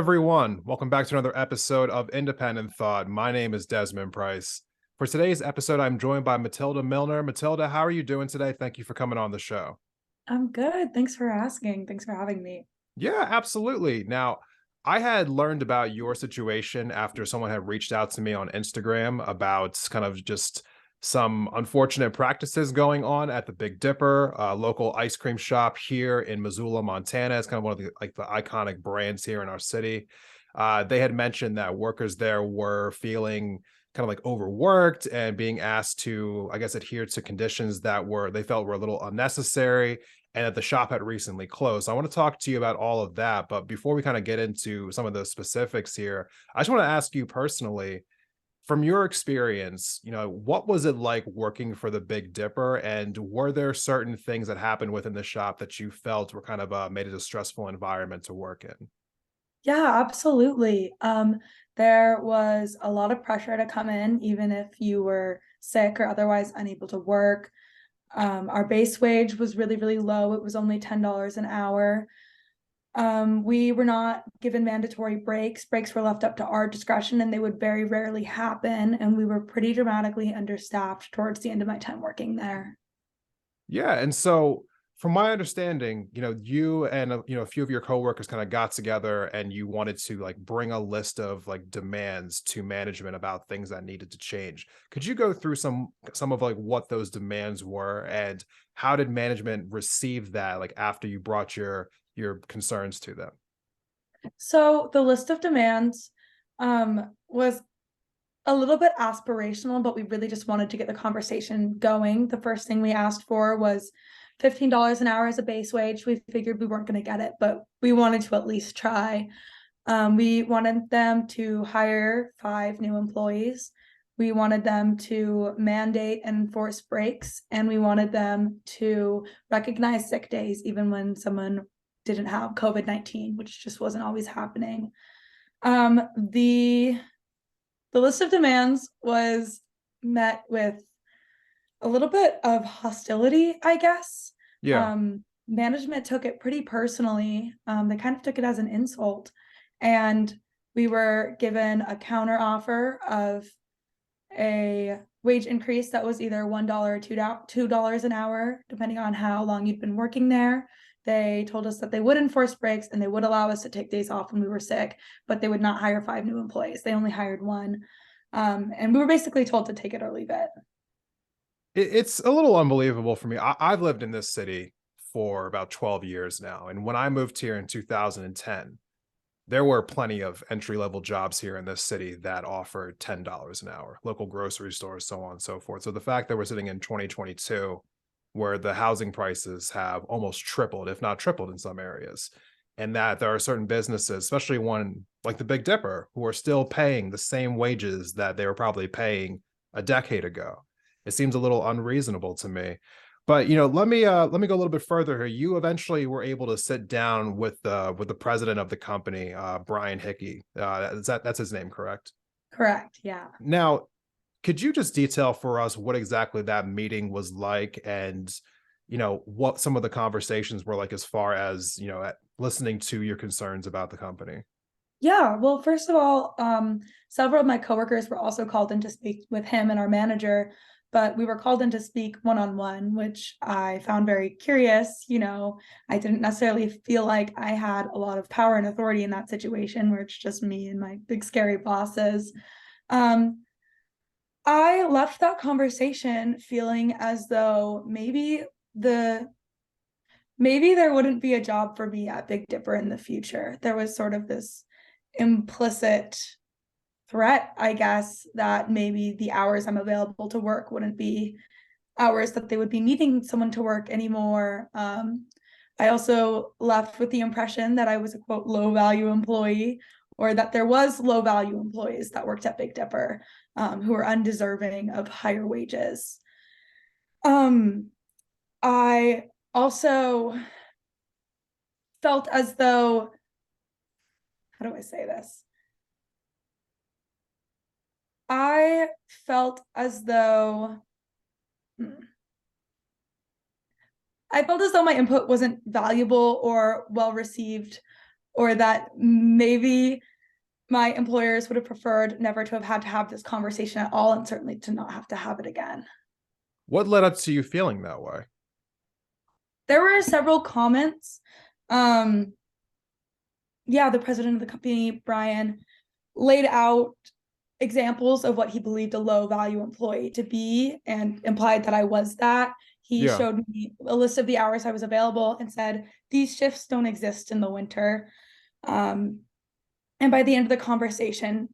everyone. Welcome back to another episode of Independent Thought. My name is Desmond Price. For today's episode, I'm joined by Matilda Milner. Matilda, how are you doing today? Thank you for coming on the show. I'm good. Thanks for asking. Thanks for having me. Yeah, absolutely. Now, I had learned about your situation after someone had reached out to me on Instagram about kind of just some unfortunate practices going on at the Big Dipper, a local ice cream shop here in Missoula, Montana. It's kind of one of the iconic brands here in our city. They had mentioned that workers there were feeling kind of like overworked and being asked to, I guess, adhere to conditions that were they felt were a little unnecessary and that the shop had recently closed. So I want to talk to you about all of that. But before we kind of get into some of the specifics here, I just want to ask you personally, from your experience, what was it like working for the Big Dipper? And were there certain things that happened within the shop that you felt were kind of made it a stressful environment to work in? Yeah, absolutely. There was a lot of pressure to come in, even if you were sick or otherwise unable to work. Our base wage was really, really low. It was only $10 an hour. We were not given mandatory breaks. Breaks were left up to our discretion, and they would very rarely happen. And we were pretty dramatically understaffed towards the end of my time working there. Yeah, and so from my understanding, you and a few of your coworkers kind of got together and you wanted to like bring a list of like demands to management about things that needed to change. Could you go through some of like what those demands were and how did management receive that like after you brought your concerns to them? So the list of demands was a little bit aspirational, but we really just wanted to get the conversation going. The first thing we asked for was $15 an hour as a base wage. We figured we weren't going to get it, but we wanted to at least try. We wanted them to hire 5 new employees. We wanted them to mandate and enforce breaks, and we wanted them to recognize sick days even when someone didn't have COVID-19, which just wasn't always happening. The list of demands was met with a little bit of hostility, I guess. Yeah. Management took it pretty personally. They kind of took it as an insult. And we were given a counter offer of a wage increase that was either $1 or $2 an hour, depending on how long you'd been working there. They told us that they would enforce breaks and they would allow us to take days off when we were sick, but they would not hire 5 new employees. They only hired one. And we were basically told to take it or leave it. It's a little unbelievable for me. I've lived in this city for about 12 years now. And when I moved here in 2010, there were plenty of entry level jobs here in this city that offered $10 an hour, local grocery stores, so on and so forth. So the fact that we're sitting in 2022, where the housing prices have almost tripled, if not tripled in some areas, and that there are certain businesses, especially one like the Big Dipper, who are still paying the same wages that they were probably paying a decade ago. It seems a little unreasonable to me. But let me go a little bit further here. You eventually were able to sit down with the president of the company, Brian Hickey. That's his name, correct? Correct. Yeah. Now, could you just detail for us what exactly that meeting was like, and what some of the conversations were like as far as listening to your concerns about the company? Yeah. Well, first of all, several of my coworkers were also called in to speak with him and our manager, but we were called in to speak one-on-one, which I found very curious. I didn't necessarily feel like I had a lot of power and authority in that situation where it's just me and my big scary bosses. Um, I left that conversation feeling as though maybe there wouldn't be a job for me at Big Dipper in the future. There was sort of this implicit threat, I guess, that maybe the hours I'm available to work wouldn't be hours that they would be needing someone to work anymore. I also left with the impression that I was a quote low value employee, or that there was low value employees that worked at Big Dipper who were undeserving of higher wages. I also felt as though, how do I say this? I felt as though I felt as though my input wasn't valuable or well received or that maybe my employers would have preferred never to have had to have this conversation at all, and certainly to not have to have it again. What led up to you feeling that way? There were several comments. Um, yeah, the president of the company, Brian, laid out examples of what he believed a low value employee to be and implied that I was that. He Yeah. showed me a list of the hours I was available and said, these shifts don't exist in the winter. Um, and by the end of the conversation,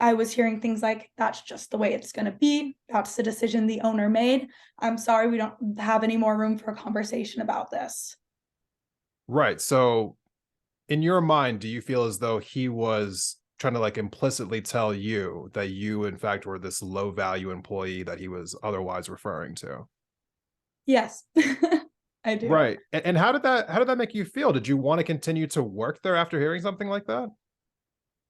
I was hearing things like, that's just the way it's going to be. That's the decision the owner made. I'm sorry, we don't have any more room for a conversation about this. Right. So in your mind, do you feel as though he was trying to like implicitly tell you that you, in fact, were this low value employee that he was otherwise referring to? Yes, I do. Right. And how did that make you feel? Did you want to continue to work there after hearing something like that?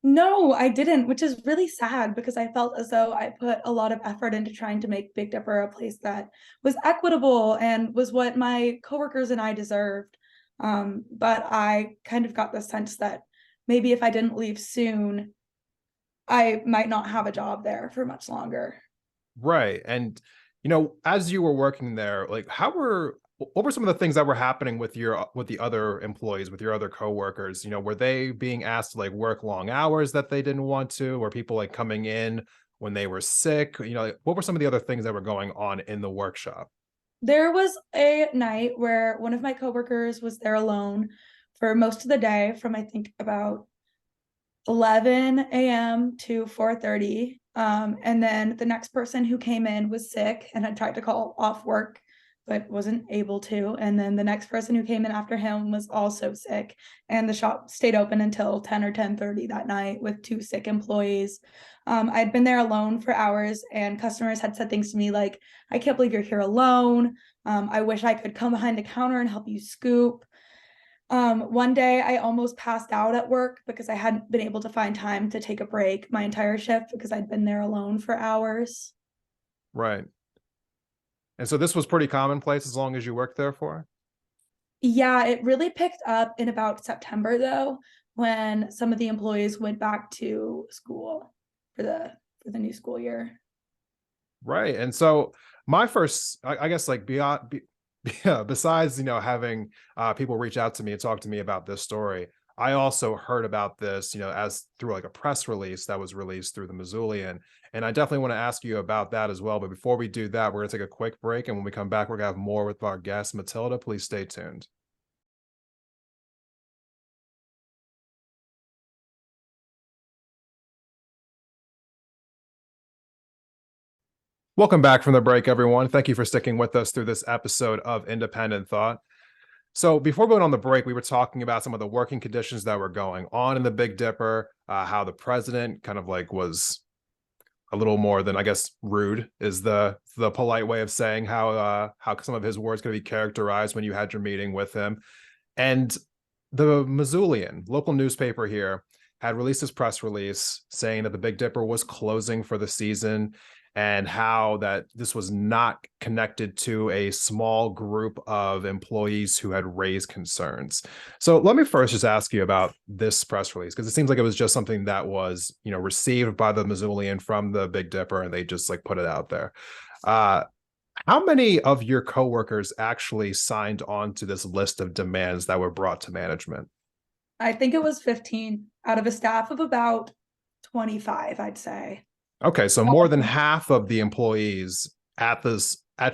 No, I didn't, which is really sad because I felt as though I put a lot of effort into trying to make Big Dipper a place that was equitable and was what my coworkers and I deserved. But I kind of got the sense that maybe if I didn't leave soon, I might not have a job there for much longer. Right. And as you were working there, like what were some of the things that were happening with with the other employees, with your other coworkers? Were they being asked to like work long hours that they didn't want to? Were people like coming in when they were sick? Like, what were some of the other things that were going on in the workshop? There was a night where one of my coworkers was there alone for most of the day, from I think about 11 a.m. to 4:30. And then the next person who came in was sick and had tried to call off work, but wasn't able to. And then the next person who came in after him was also sick. And the shop stayed open until 10 or 10:30 that night with two sick employees. I'd been there alone for hours, and customers had said things to me like, I can't believe you're here alone. I wish I could come behind the counter and help you scoop. One day I almost passed out at work because I hadn't been able to find time to take a break my entire shift because I'd been there alone for hours. Right. And so this was pretty commonplace as long as you worked there for? Yeah, it really picked up in about September though, when some of the employees went back to school for the new school year. Right. And so my first, I guess, like yeah, besides, having people reach out to me and talk to me about this story, I also heard about this, as through like a press release that was released through the Missoulian. And I definitely want to ask you about that as well. But before we do that, we're going to take a quick break. And when we come back, we're going to have more with our guest, Matilda. Please stay tuned. Welcome back from the break, everyone. Thank you for sticking with us through this episode of Independent Thought. So before going on the break, we were talking about some of the working conditions that were going on in the Big Dipper, how the president kind of like was a little more than, I guess, rude is the polite way of saying how some of his words could be characterized when you had your meeting with him. And the Missoulian, local newspaper here, had released this press release saying that the Big Dipper was closing for the season and how that this was not connected to a small group of employees who had raised concerns. So let me first just ask you about this press release, because it seems like it was just something that was, received by the Missoulian from the Big Dipper and they just like put it out there. Uh, how many of your coworkers actually signed on to this list of demands that were brought to management? I think it was 15 out of a staff of about 25, I'd say. Okay, so more than half of the employees at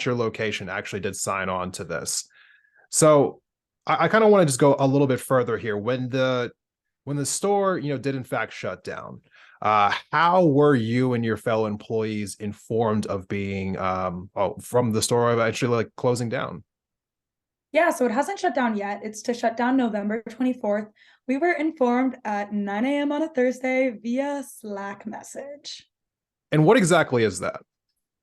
your location actually did sign on to this. So I kind of want to just go a little bit further here. When the store, did in fact shut down, how were you and your fellow employees informed of being from the store eventually like closing down? Yeah, so it hasn't shut down yet. It's to shut down November 24th. We were informed at 9 a.m. on a Thursday via Slack message. And what exactly is that?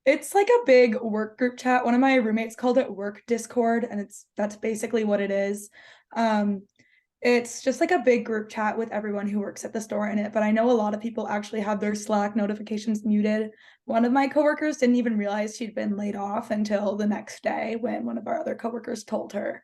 It's like a big work group chat. One of my roommates called it work Discord, and that's basically what it is. Um, it's just like a big group chat with everyone who works at the store in it, but I know a lot of people actually have their Slack notifications muted. One of my coworkers didn't even realize she'd been laid off until the next day when one of our other coworkers told her.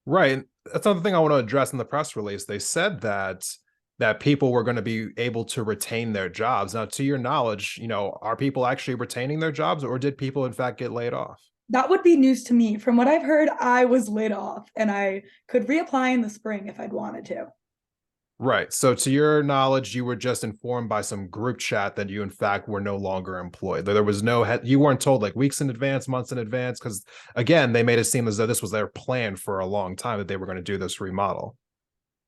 Right. And that's another thing I want to address in the press release. They said that people were going to be able to retain their jobs. Now, to your knowledge, are people actually retaining their jobs, or did people in fact get laid off? That would be news to me. From what I've heard, I was laid off and I could reapply in the spring if I'd wanted to. Right. So to your knowledge, you were just informed by some group chat that you in fact were no longer employed. There was you weren't told like weeks in advance, months in advance, because again, they made it seem as though this was their plan for a long time that they were going to do this remodel.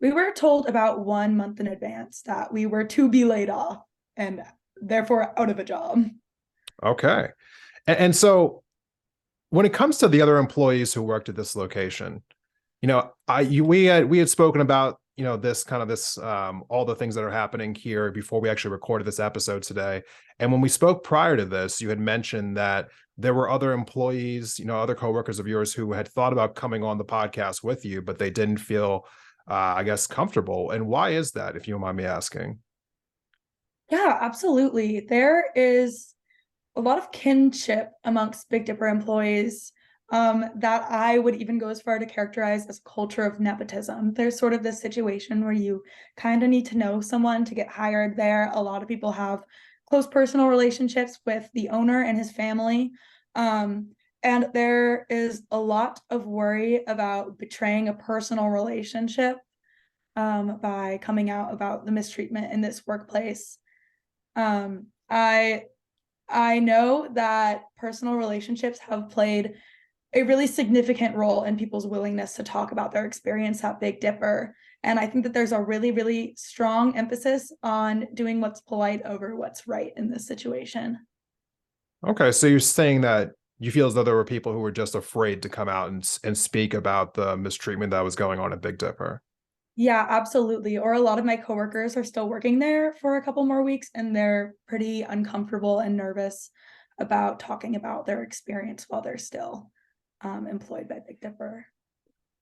We were told about 1 month in advance that we were to be laid off and therefore out of a job. Okay. And so when it comes to the other employees who worked at this location, we had spoken about this all the things that are happening here before we actually recorded this episode today. And when we spoke prior to this, you had mentioned that there were other employees, other coworkers of yours who had thought about coming on the podcast with you, but they didn't feel I guess comfortable. And why is that, if you don't mind me asking? Yeah, absolutely. There is a lot of kinship amongst Big Dipper employees, that I would even go as far to characterize as a culture of nepotism. There's sort of this situation where you kind of need to know someone to get hired there. A lot of people have close personal relationships with the owner and his family. Um, and there is a lot of worry about betraying a personal relationship, by coming out about the mistreatment in this workplace. I know that personal relationships have played a really significant role in people's willingness to talk about their experience at Big Dipper. And I think that there's a really, really strong emphasis on doing what's polite over what's right in this situation. Okay, so you're saying that you feel as though there were people who were just afraid to come out and speak about the mistreatment that was going on at Big Dipper. Yeah, absolutely. Or a lot of my coworkers are still working there for a couple more weeks and they're pretty uncomfortable and nervous about talking about their experience while they're still employed by Big Dipper.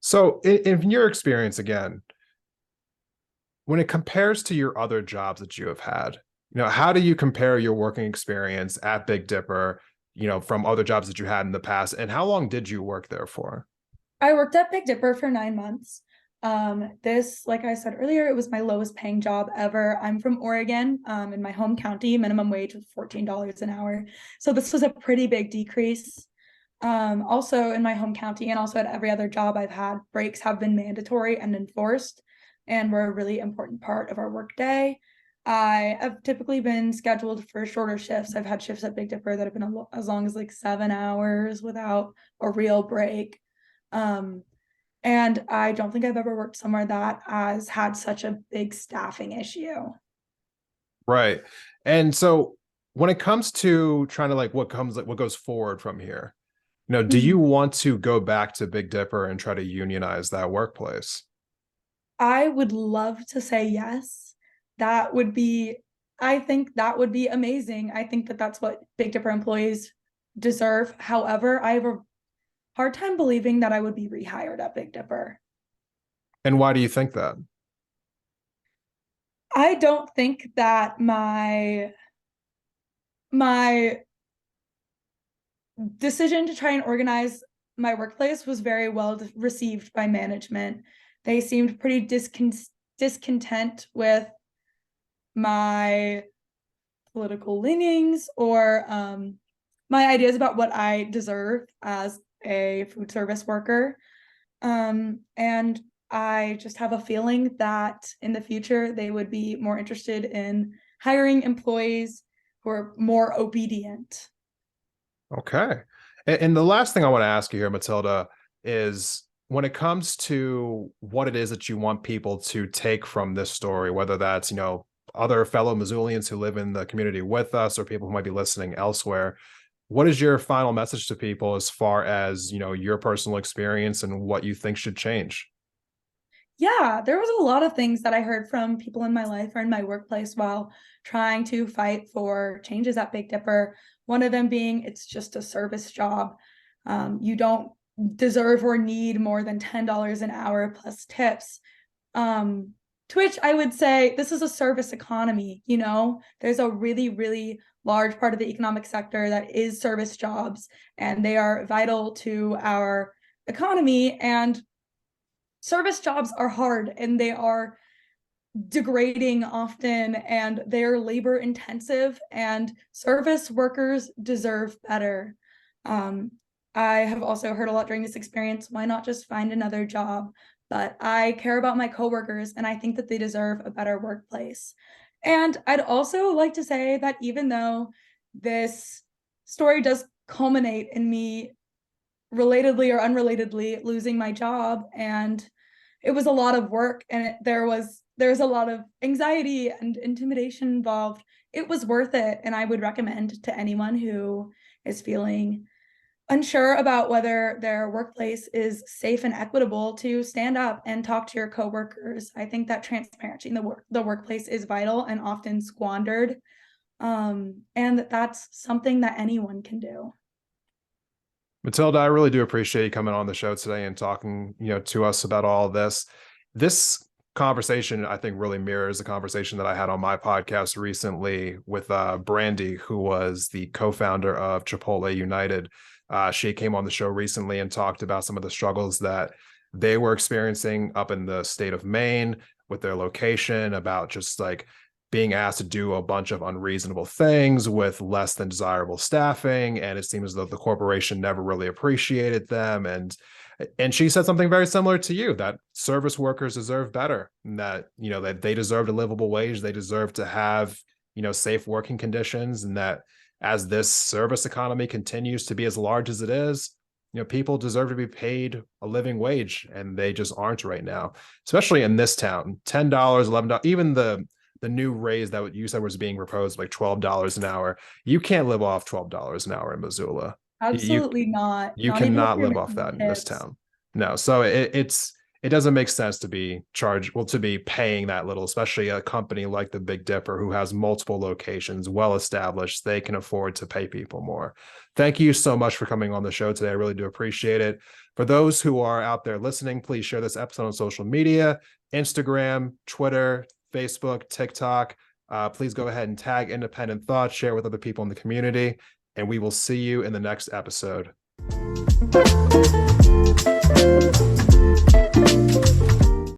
So, in your experience, again, when it compares to your other jobs that you have had, how do you compare your working experience at Big Dipper, from other jobs that you had in the past, and how long did you work there for? I worked at Big Dipper for 9 months. This, like I said earlier, it was my lowest paying job ever. I'm from Oregon, in my home county, minimum wage was $14 an hour. So this was a pretty big decrease. Also in my home county and also at every other job I've had, breaks have been mandatory and enforced and were a really important part of our workday. I have typically been scheduled for shorter shifts. I've had shifts at Big Dipper that have been as long as like 7 hours without a real break. Um, and I don't think I've ever worked somewhere that has had such a big staffing issue. Right. And so when it comes to trying to like what goes forward from here, do you Mhm. want to go back to Big Dipper and try to unionize that workplace? I would love to say yes. That would be, I think that would be amazing. I think that that's what Big Dipper employees deserve. However, I have a hard time believing that I would be rehired at Big Dipper. And why do you think that? I don't think that my decision to try and organize my workplace was very well received by management. They seemed pretty discontent with my political leanings or my ideas about what I deserve as a food service worker. And I just have a feeling that in the future they would be more interested in hiring employees who are more obedient. Okay. And the last thing I want to ask you here, Matilda, is when it comes to what it is that you want people to take from this story, whether that's, other fellow Missoulians who live in the community with us or people who might be listening elsewhere, what is your final message to people as far as, your personal experience and what you think should change? Yeah, there was a lot of things that I heard from people in my life or in my workplace while trying to fight for changes at Big Dipper. One of them being it's just a service job. You don't deserve or need more than $10 an hour plus tips. Um, to which I would say this is a service economy, there's a really, really large part of the economic sector that is service jobs, and they are vital to our economy. And service jobs are hard and they are degrading often and they're labor intensive, and service workers deserve better. I have also heard a lot during this experience, why not just find another job? But I care about my coworkers and I think that they deserve a better workplace. And I'd also like to say that even though this story does culminate in me relatedly or unrelatedly losing my job, and it was a lot of work and there was a lot of anxiety and intimidation involved, it was worth it, and I would recommend to anyone who is feeling unsure about whether their workplace is safe and equitable to stand up and talk to your coworkers. I think that transparency in the workplace is vital and often squandered, and that's something that anyone can do. Matilda, I really do appreciate you coming on the show today and talking, to us about all of this. This conversation, I think, really mirrors the conversation that I had on my podcast recently with Brandy, who was the co-founder of Chipotle United. She came on the show recently and talked about some of the struggles that they were experiencing up in the state of Maine with their location, about just like being asked to do a bunch of unreasonable things with less than desirable staffing. And it seems as though the corporation never really appreciated them. And she said something very similar to you, that service workers deserve better, and that, that they deserve a livable wage. They deserve to have, safe working conditions. And that as this service economy continues to be as large as it is, people deserve to be paid a living wage, and they just aren't right now, especially in this town. $10, $11, even the new raise that you said was being proposed, like $12 an hour. You can't live off $12 an hour in Missoula. You Absolutely not. you Not even if cannot you're live off making that in this tips. town. No. So it doesn't make sense to be to be paying that little, especially a company like the Big Dipper, who has multiple locations, well established. They can afford to pay people more. Thank you so much for coming on the show today. I really do appreciate it. For those who are out there listening, please share this episode on social media, Instagram, Twitter, Facebook, TikTok. Please go ahead and tag Independent Thoughts, share with other people in the community, and we will see you in the next episode.